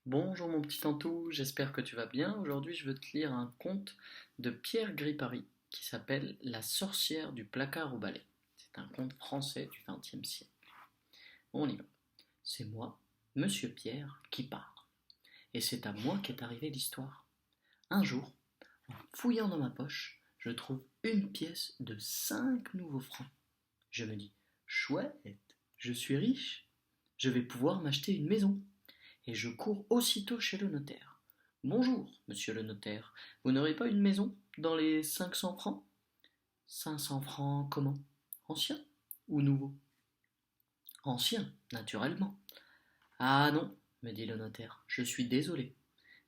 Bonjour mon petit Tantou, j'espère que tu vas bien. Aujourd'hui, je veux te lire un conte de Pierre Gripari qui s'appelle La sorcière du placard au balai. C'est un conte français du XXe siècle. On y va. C'est moi, Monsieur Pierre, qui parle. Et c'est à moi qu'est arrivée l'histoire. Un jour, en fouillant dans ma poche, je trouve une pièce de 5 nouveaux francs. Je me dis, chouette, je suis riche, je vais pouvoir m'acheter une maison. Et je cours aussitôt chez le notaire. Bonjour, monsieur le notaire, vous n'aurez pas une maison dans les 500 francs? 500 francs comment? Ancien ou nouveau? Ancien, naturellement. Ah non, me dit le notaire, je suis désolé.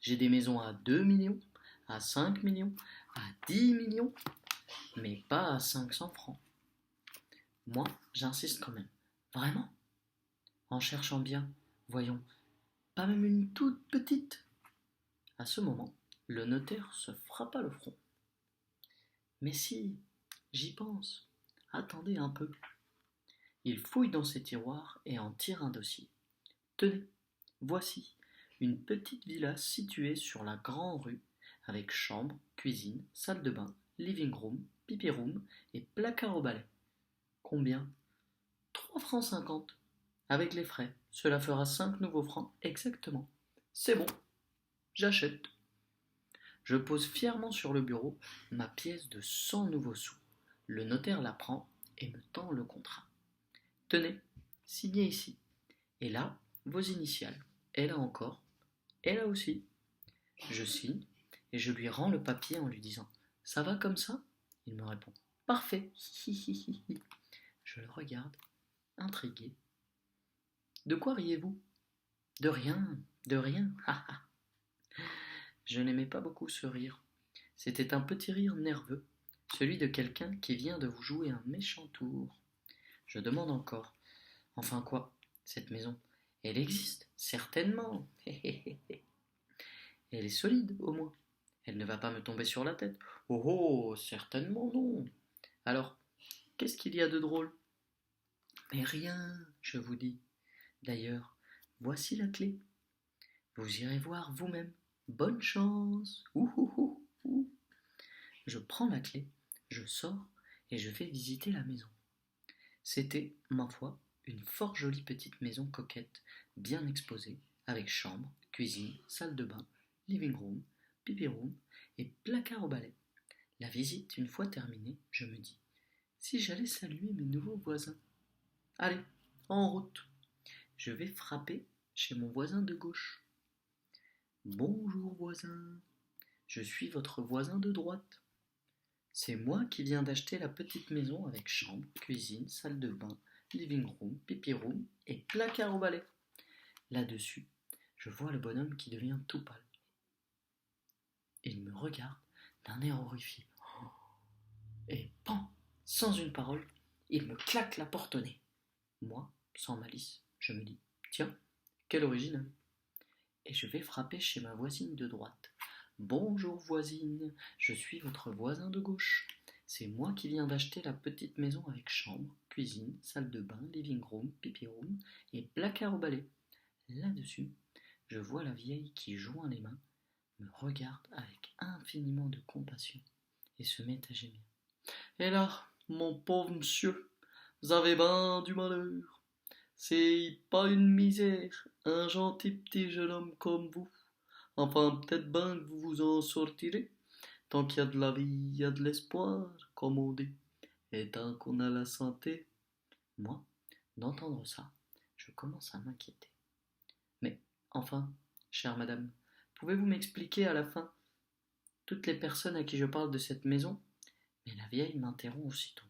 J'ai des maisons à 2 millions, à 5 millions, à 10 millions, mais pas à 500 francs. Moi, j'insiste quand même. Vraiment? En cherchant bien, voyons, pas même une toute petite? À ce moment, le notaire se frappa le front. Mais si, j'y pense. Attendez un peu. Il fouille dans ses tiroirs et en tire un dossier. Tenez, voici une petite villa située sur la grande rue avec chambre, cuisine, salle de bain, living room, pipi room et placard au balai. Combien? 3 francs 50. Avec les frais, cela fera 5 nouveaux francs exactement. C'est bon, j'achète. Je pose fièrement sur le bureau ma pièce de 100 nouveaux sous. Le notaire la prend et me tend le contrat. Tenez, signez ici. Et là, vos initiales. Et là encore. Et là aussi. Je signe et je lui rends le papier en lui disant: Ça va comme ça? Il me répond: Parfait. Je le regarde, intrigué. De quoi riez-vous? De rien, de rien. Je n'aimais pas beaucoup ce rire. C'était un petit rire nerveux, celui de quelqu'un qui vient de vous jouer un méchant tour. Je demande encore: Enfin quoi, cette maison, elle existe, certainement. Elle est solide, au moins. Elle ne va pas me tomber sur la tête. Oh oh, certainement non. Alors, qu'est-ce qu'il y a de drôle? Mais rien, je vous dis. D'ailleurs, voici la clé. Vous irez voir vous-même. Bonne chance. Ouh, ouh, ouh, ouh. Je prends la clé, je sors et je vais visiter la maison. C'était, ma foi, une fort jolie petite maison coquette, bien exposée, avec chambre, cuisine, salle de bain, living room, pipi room et placard au balai. La visite une fois terminée, je me dis: si j'allais saluer mes nouveaux voisins. Allez, en route. Je vais frapper chez mon voisin de gauche. Bonjour voisin, je suis votre voisin de droite. C'est moi qui viens d'acheter la petite maison avec chambre, cuisine, salle de bain, living room, pipi room et placard au balai. Là-dessus, je vois le bonhomme qui devient tout pâle. Il me regarde d'un air horrifié. Et pan, sans une parole, il me claque la porte au nez. Moi, sans malice, je me dis: tiens, quelle original. Et je vais frapper chez ma voisine de droite. Bonjour voisine, je suis votre voisin de gauche. C'est moi qui viens d'acheter la petite maison avec chambre, cuisine, salle de bain, living room, pipi room et placard au balai. Là-dessus, je vois la vieille qui joint les mains, me regarde avec infiniment de compassion et se met à gémir. Et là, mon pauvre monsieur, vous avez ben du malheur. C'est pas une misère, un gentil petit jeune homme comme vous. Enfin, peut-être ben que vous vous en sortirez. Tant qu'il y a de la vie, il y a de l'espoir, comme on dit. Et tant qu'on a la santé. Moi, d'entendre ça, je commence à m'inquiéter. Mais, enfin, chère madame, pouvez-vous m'expliquer à la fin toutes les personnes à qui je parle de cette maison? Mais la vieille m'interrompt aussitôt.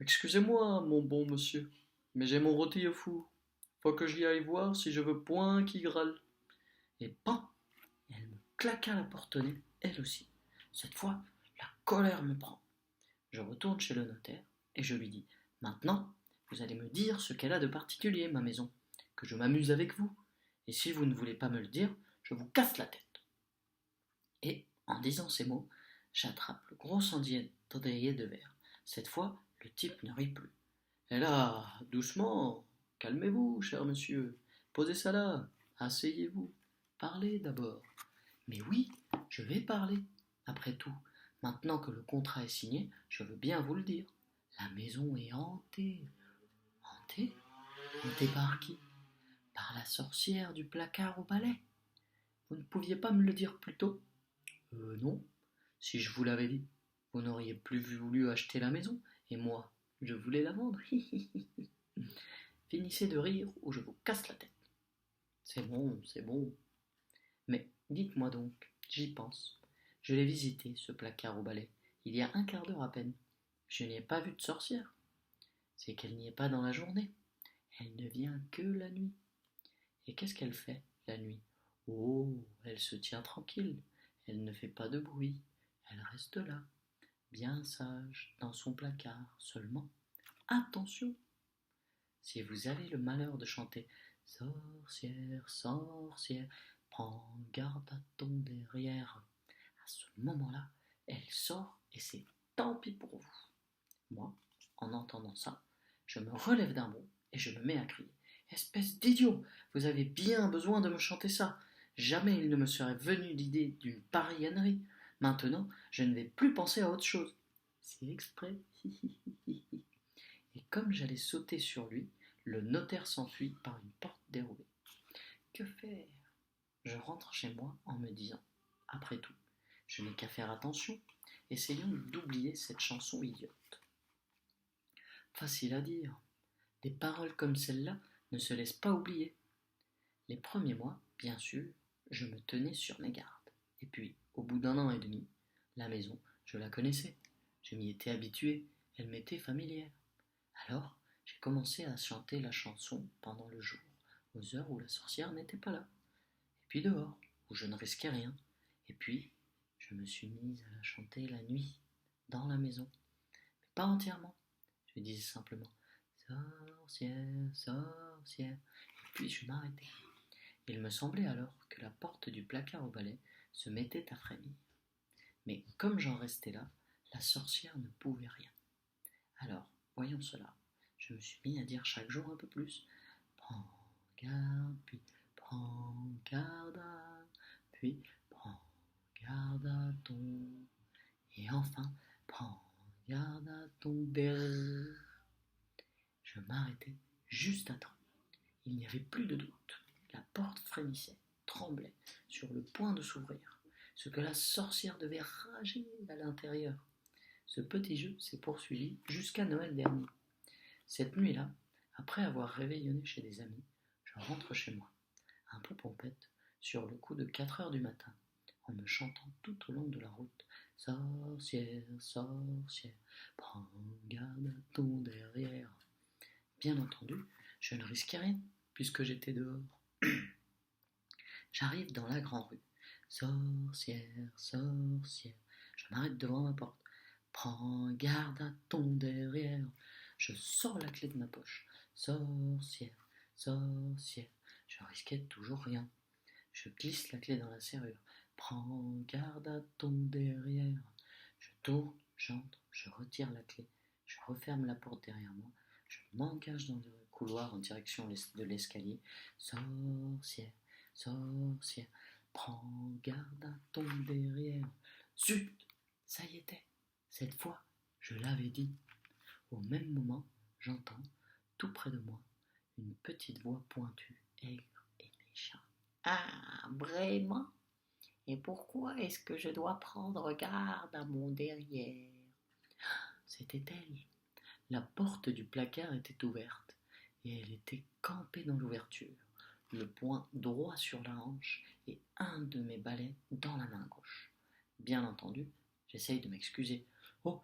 Excusez-moi, mon bon monsieur, mais j'ai mon rôti au four. Faut que j'y aille voir si je veux point qu'il râle. Et pan! Elle me claqua la porte au nez, elle aussi. Cette fois, la colère me prend. Je retourne chez le notaire et je lui dis: Maintenant, vous allez me dire ce qu'elle a de particulier, ma maison, que je m'amuse avec vous. Et si vous ne voulez pas me le dire, je vous casse la tête. Et, en disant ces mots, j'attrape le gros cendrier de verre. Cette fois, le type ne rit plus. Et là, doucement, calmez-vous, cher monsieur. Posez ça là, asseyez-vous. Parlez d'abord. Mais oui, je vais parler. Après tout, maintenant que le contrat est signé, je veux bien vous le dire. La maison est hantée. Hantée? Hantée par qui? Par la sorcière du placard au balai. Vous ne pouviez pas me le dire plus tôt? Non. Si je vous l'avais dit, vous n'auriez plus voulu acheter la maison, et moi, je voulais la vendre. Finissez de rire ou je vous casse la tête. C'est bon, c'est bon. Mais dites-moi donc, j'y pense. Je l'ai visité, ce placard au balai, il y a un quart d'heure à peine. Je n'y ai pas vu de sorcière. C'est qu'elle n'y est pas dans la journée. Elle ne vient que la nuit. Et qu'est-ce qu'elle fait, la nuit? Oh, elle se tient tranquille. Elle ne fait pas de bruit. Elle reste là, bien sage, dans son placard. Seulement, attention! Si vous avez le malheur de chanter Sorcière, sorcière, prends garde à ton derrière, à ce moment-là, elle sort et c'est tant pis pour vous. Moi, en entendant ça, je me relève d'un bond et je me mets à crier. Espèce d'idiot, vous avez bien besoin de me chanter ça. Jamais il ne me serait venu l'idée d'une pareille ânerie. Maintenant, je ne vais plus penser à autre chose. C'est exprès. Et comme j'allais sauter sur lui, le notaire s'enfuit par une porte dérobée. Que faire? Je rentre chez moi en me disant, après tout, je n'ai qu'à faire attention. Essayons d'oublier cette chanson idiote. Facile à dire. Des paroles comme celle-là ne se laissent pas oublier. Les premiers mois, bien sûr, je me tenais sur mes gardes. Et puis, au bout d'un an et demi, la maison, je la connaissais. Je m'y étais habitué, elle m'était familière. Alors, j'ai commencé à chanter la chanson pendant le jour, aux heures où la sorcière n'était pas là. Et puis dehors, où je ne risquais rien. Et puis, je me suis mise à la chanter la nuit, dans la maison. Mais pas entièrement. Je disais simplement Sorcière, sorcière. Et puis je m'arrêtais. Il me semblait alors que la porte du placard au balai se mettait à frémir. Mais comme j'en restais là, la sorcière ne pouvait rien. Alors, voyons cela, je me suis mis à dire chaque jour un peu plus. Prends garde, puis prends garde à, puis prends garde à ton, et enfin, prends garde à ton derrière. Je m'arrêtais juste à temps. Il n'y avait plus de doute. La porte frémissait, tremblait, sur le point de s'ouvrir. Ce que la sorcière devait rager à l'intérieur. Ce petit jeu s'est poursuivi jusqu'à Noël dernier. Cette nuit-là, après avoir réveillonné chez des amis, je rentre chez moi, un peu pompette, sur le coup de 4 heures du matin, en me chantant tout au long de la route Sorcière, sorcière, prends garde à ton derrière. Bien entendu, je ne risquais rien, puisque j'étais dehors. J'arrive dans la grande rue. Sorcière, sorcière, je m'arrête devant ma porte. Prends garde à ton derrière. Je sors la clé de ma poche. Sorcière, sorcière, je risquais toujours rien. Je glisse la clé dans la serrure. Prends garde à ton derrière. Je tourne, j'entre, je retire la clé. Je referme la porte derrière moi. Je m'engage dans le couloir en direction de l'escalier. Sorcière, sorcière, prends garde à ton derrière. Zut! Ça y était. Cette fois, je l'avais dit. Au même moment, j'entends, tout près de moi, une petite voix pointue, aigre et méchante. Ah, vraiment? Et pourquoi est-ce que je dois prendre garde à mon derrière? C'était elle. La porte du placard était ouverte, et elle était campée dans l'ouverture, le poing droit sur la hanche et un de mes balais dans la main gauche. Bien entendu, j'essaye de m'excuser. Oh,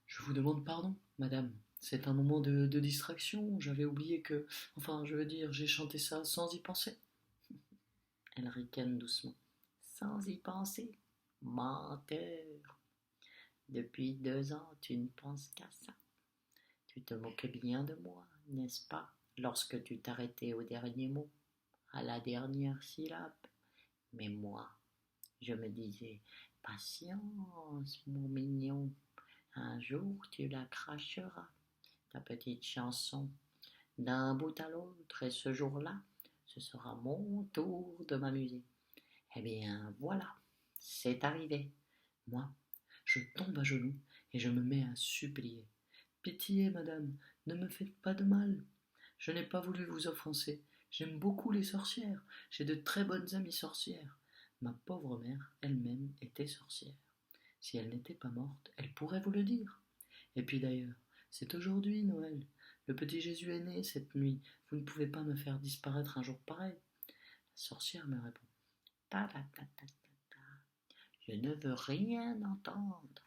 je vous demande pardon, madame. C'est un moment de distraction. J'avais oublié que... Enfin, je veux dire, j'ai chanté ça sans y penser. Elle ricane doucement. Sans y penser? Menteur. Depuis 2 ans, tu ne penses qu'à ça. Tu te moquais bien de moi, n'est-ce pas, lorsque tu t'arrêtais au dernier mot, à la dernière syllabe. Mais moi, je me disais, patience, mon mignon, un jour tu la cracheras, ta petite chanson, d'un bout à l'autre, et ce jour-là, ce sera mon tour de m'amuser. Eh bien, voilà, c'est arrivé. Moi, je tombe à genoux et je me mets à supplier. Pitié, madame, ne me faites pas de mal. Je n'ai pas voulu vous offenser. J'aime beaucoup les sorcières. J'ai de très bonnes amies sorcières. Ma pauvre mère, elle-même, était sorcière. Si elle n'était pas morte, elle pourrait vous le dire. Et puis d'ailleurs, c'est aujourd'hui Noël. Le petit Jésus est né cette nuit. Vous ne pouvez pas me faire disparaître un jour pareil. La sorcière me répond. Ta ta ta ta ta ta. Je ne veux rien entendre.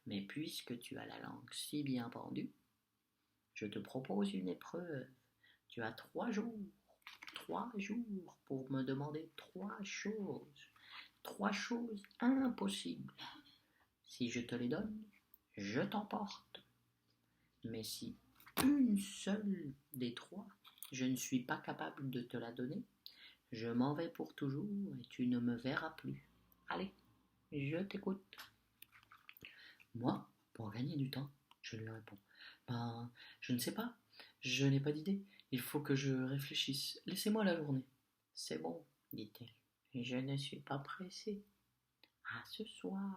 Mais puisque tu as la langue si bien pendue, je te propose une épreuve. Tu as 3 jours pour me demander 3 choses impossibles. Si je te les donne, je t'emporte. Mais si une seule des 3, je ne suis pas capable de te la donner, je m'en vais pour toujours et tu ne me verras plus. Allez, je t'écoute. Moi, pour gagner du temps, je lui réponds. Ben, je ne sais pas, je n'ai pas d'idée, il faut que je réfléchisse. Laissez-moi la journée. C'est bon, dit-elle, je ne suis pas pressée. À ce soir.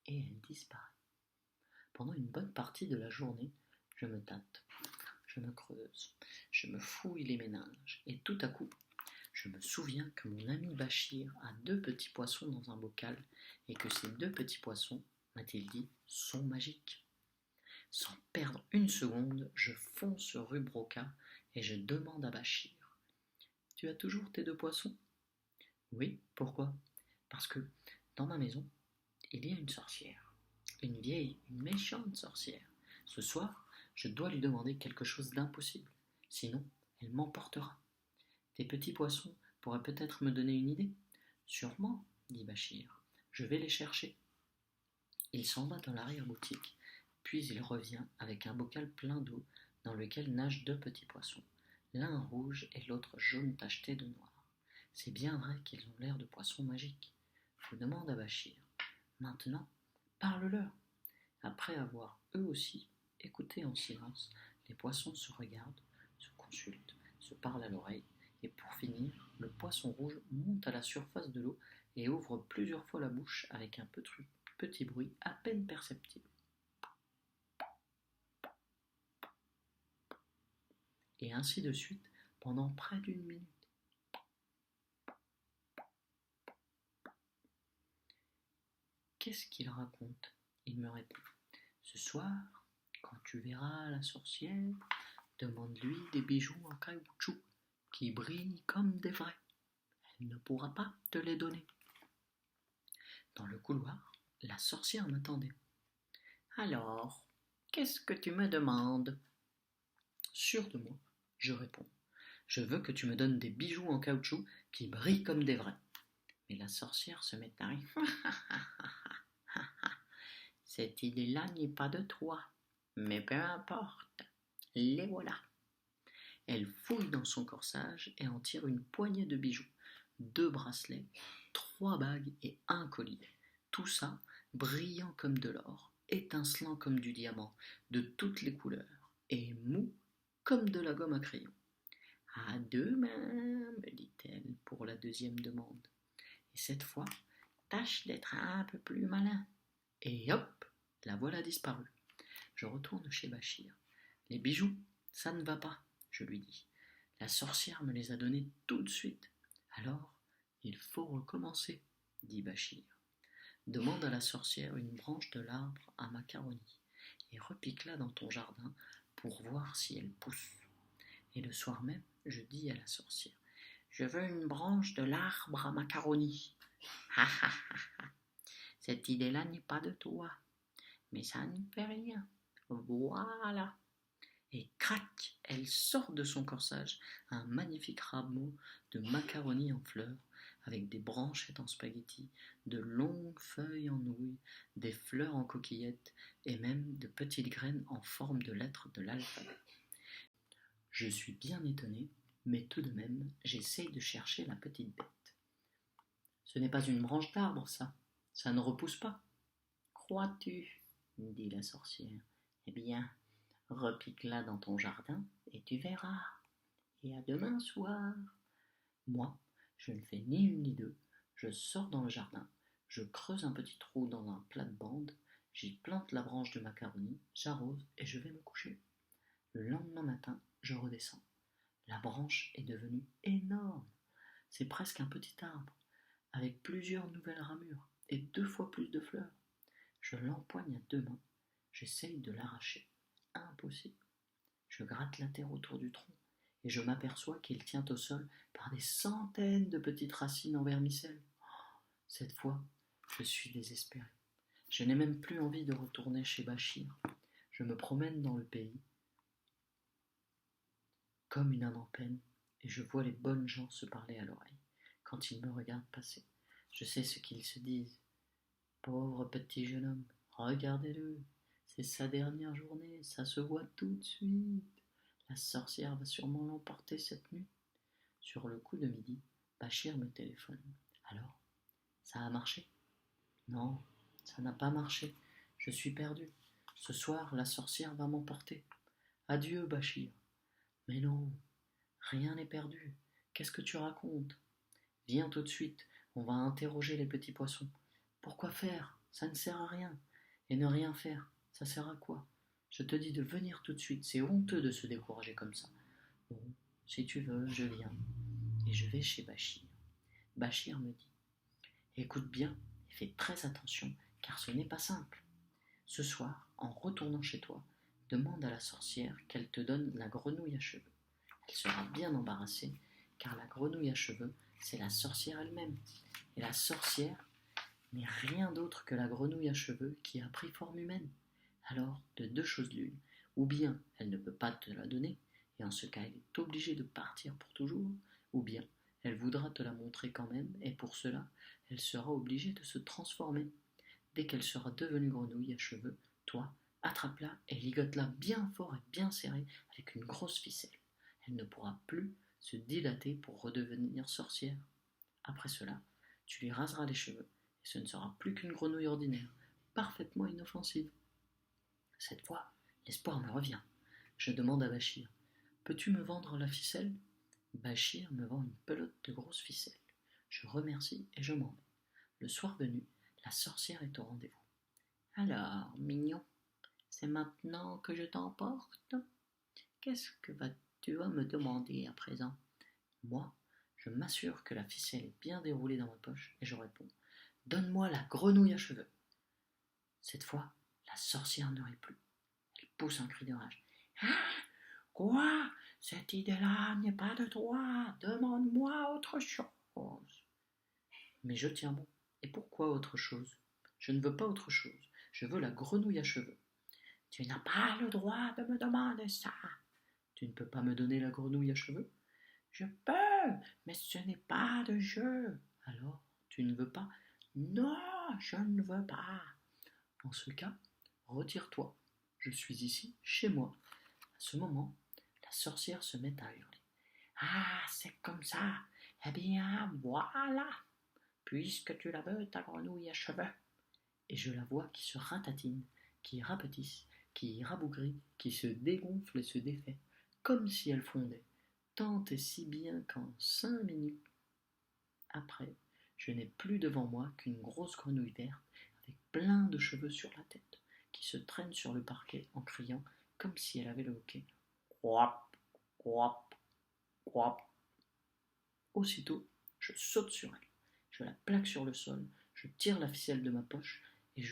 Et elle disparaît. Pendant une bonne partie de la journée, je me tâte, je me creuse, je me fouille les méninges, et tout à coup, je me souviens que mon ami Bachir a 2 petits poissons dans un bocal, et que ces 2 petits poissons, m'a-t-il dit, sont magiques. Sans perdre une seconde, je fonce rue Broca, et je demande à Bachir. Tu as toujours tes 2 poissons? Oui, pourquoi? Parce que, dans ma maison, il y a une sorcière. Une vieille, une méchante sorcière. Ce soir, je dois lui demander quelque chose d'impossible. Sinon, elle m'emportera. Tes petits poissons pourraient peut-être me donner une idée. Sûrement, dit Bachir. Je vais les chercher. Il s'en va dans l'arrière-boutique, puis il revient avec un bocal plein d'eau dans lequel nagent 2 petits poissons, l'un rouge et l'autre jaune tacheté de noir. C'est bien vrai qu'ils ont l'air de poissons magiques. Je demande à Bachir. Maintenant, parle-leur. Après avoir, eux aussi, écouté en silence, les poissons se regardent, se consultent, se parlent à l'oreille, et pour finir, le poisson rouge monte à la surface de l'eau et ouvre plusieurs fois la bouche avec un petit bruit à peine perceptible. Et ainsi de suite pendant près d'une minute. Qu'est-ce qu'il raconte? Il me répond. Ce soir, quand tu verras la sorcière, demande-lui des bijoux en caoutchouc qui brillent comme des vrais. Elle ne pourra pas te les donner. Dans le couloir, la sorcière m'attendait. Alors, qu'est-ce que tu me demandes? Sûr de moi, je réponds. Je veux que tu me donnes des bijoux en caoutchouc qui brillent comme des vrais. Mais la sorcière se met à rire. Cette idée-là n'est pas de toi, mais peu importe, les voilà. Elle fouille dans son corsage et en tire une poignée de bijoux, 2 bracelets, 3 bagues et un collier. Tout ça brillant comme de l'or, étincelant comme du diamant, de toutes les couleurs, et mou comme de la gomme à crayon. À demain, me dit-elle pour la 2e demande. Et cette fois, tâche d'être un peu plus malin. Et hop, la voilà disparue. Je retourne chez Bachir. Les bijoux, ça ne va pas, je lui dis. La sorcière me les a donnés tout de suite. Alors, il faut recommencer, dit Bachir. Demande à la sorcière une branche de l'arbre à macaroni et repique-la dans ton jardin pour voir si elle pousse. Et le soir même, je dis à la sorcière. Je veux une branche de l'arbre à macaroni. Ha ha ha ha. Cette idée-là n'est pas de toi. Mais ça ne fait rien. Voilà. Et crac, elle sort de son corsage un magnifique rameau de macaroni en fleurs, avec des branchettes en spaghettis, de longues feuilles en nouilles, des fleurs en coquillettes, et même de petites graines en forme de lettres de l'alphabet. Je suis bien étonné, mais tout de même, j'essaye de chercher la petite bête. Ce n'est pas une branche d'arbre, ça ne repousse pas. Crois-tu? Dit la sorcière. Eh bien, repique-la dans ton jardin et tu verras. Et à demain soir. Moi, je ne fais ni une ni deux. Je sors dans le jardin, je creuse un petit trou dans un plate-bande, j'y plante la branche de macaroni, j'arrose et je vais me coucher. Le lendemain matin, je redescends. La branche est devenue énorme. C'est presque un petit arbre, avec plusieurs nouvelles ramures et 2 fois plus de fleurs. Je l'empoigne à 2 mains, j'essaye de l'arracher. Impossible. Je gratte la terre autour du tronc et je m'aperçois qu'il tient au sol par des centaines de petites racines en vermicelle. Cette fois, je suis désespéré. Je n'ai même plus envie de retourner chez Bachir. Je me promène dans le pays comme une âme en peine et je vois les bonnes gens se parler à l'oreille quand ils me regardent passer. Je sais ce qu'ils se disent. Pauvre petit jeune homme, regardez-le, c'est sa dernière journée, ça se voit tout de suite. La sorcière va sûrement l'emporter cette nuit. Sur le coup de midi, Bachir me téléphone. Alors, ça a marché? Non, ça n'a pas marché. Je suis perdu. Ce soir, la sorcière va m'emporter. Adieu, Bachir. Mais non, rien n'est perdu. Qu'est-ce que tu racontes? Viens tout de suite, on va interroger les petits poissons. Pourquoi faire? Ça ne sert à rien. Et ne rien faire, ça sert à quoi? Je te dis de venir tout de suite, c'est honteux de se décourager comme ça. Bon, si tu veux, je viens. Et je vais chez Bachir. Bachir me dit, écoute bien et fais très attention, car ce n'est pas simple. Ce soir, en retournant chez toi, demande à la sorcière qu'elle te donne la grenouille à cheveux. Elle sera bien embarrassée, car la grenouille à cheveux, c'est la sorcière elle-même. Et la sorcière n'est rien d'autre que la grenouille à cheveux qui a pris forme humaine. Alors, de 2 choses l'une, ou bien elle ne peut pas te la donner, et en ce cas elle est obligée de partir pour toujours, ou bien elle voudra te la montrer quand même, et pour cela, elle sera obligée de se transformer. Dès qu'elle sera devenue grenouille à cheveux, toi, attrape-la et ligote-la bien fort et bien serré avec une grosse ficelle. Elle ne pourra plus se dilater pour redevenir sorcière. Après cela, tu lui raseras les cheveux, et ce ne sera plus qu'une grenouille ordinaire, parfaitement inoffensive. Cette fois, l'espoir me revient. Je demande à Bachir, peux-tu me vendre la ficelle? Bachir me vend une pelote de grosses ficelles. Je remercie et je m'en vais. Le soir venu, la sorcière est au rendez-vous. Alors, mignon, c'est maintenant que je t'emporte? Qu'est-ce que tu vas me demander à présent? Moi, je m'assure que la ficelle est bien déroulée dans ma poche et je réponds, donne-moi la grenouille à cheveux. Cette fois, la sorcière ne rit plus. Elle pousse un cri de rage. Ah, quoi? Cette idée-là n'est pas de toi. Demande-moi autre chose. Mais je tiens bon. Et pourquoi autre chose? Je ne veux pas autre chose. Je veux la grenouille à cheveux. Tu n'as pas le droit de me demander ça. Tu ne peux pas me donner la grenouille à cheveux? Je peux, mais ce n'est pas de jeu. Alors, tu ne veux pas? Non, je ne veux pas. En ce cas, retire-toi. Je suis ici, chez moi. À ce moment, la sorcière se met à hurler. Ah, c'est comme ça. Eh bien, voilà. Puisque tu la veux, ta grenouille à cheveux. Et je la vois qui se ratatine, qui rapetisse, qui rabougrit, qui se dégonfle et se défait, comme si elle fondait, tant et si bien qu'en 5 minutes après, je n'ai plus devant moi qu'une grosse grenouille verte, avec plein de cheveux sur la tête, qui se traîne sur le parquet en criant comme si elle avait le hoquet. Croap, croap, croap. Aussitôt, je saute sur elle, je la plaque sur le sol, je tire la ficelle de ma poche, et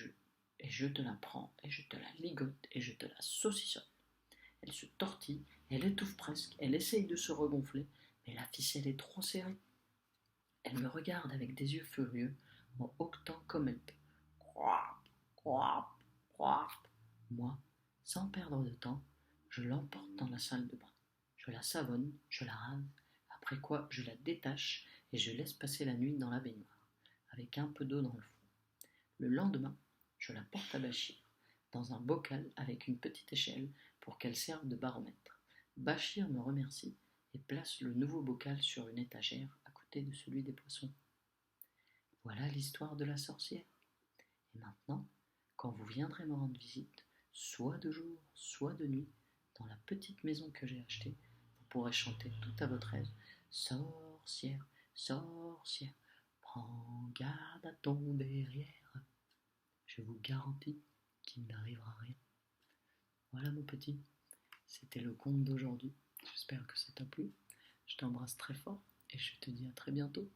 je te la prends, et je te la ligote, et je te la saucissonne. Elle se tortille, elle étouffe presque, elle essaye de se regonfler, mais la ficelle est trop serrée. Elle me regarde avec des yeux furieux, en hoquetant comme elle peut. Croap, croap, croap. Moi, sans perdre de temps, je l'emporte dans la salle de bain. Je la savonne, je la rase, après quoi je la détache et je laisse passer la nuit dans la baignoire, avec un peu d'eau dans le fond. Le lendemain, je la porte à Bachir, dans un bocal avec une petite échelle pour qu'elle serve de baromètre. Bachir me remercie et place le nouveau bocal sur une étagère à côté de celui des poissons. Voilà l'histoire de la sorcière. Et maintenant, quand vous viendrez me rendre visite, soit de jour, soit de nuit, dans la petite maison que j'ai achetée, vous pourrez chanter tout à votre aise. Sorcière, sorcière, prends Garde à ton derrière, je vous garantis qu'il n'arrivera rien. Voilà mon petit, c'était le conte d'aujourd'hui. J'espère que ça t'a plu. Je t'embrasse très fort et je te dis à très bientôt.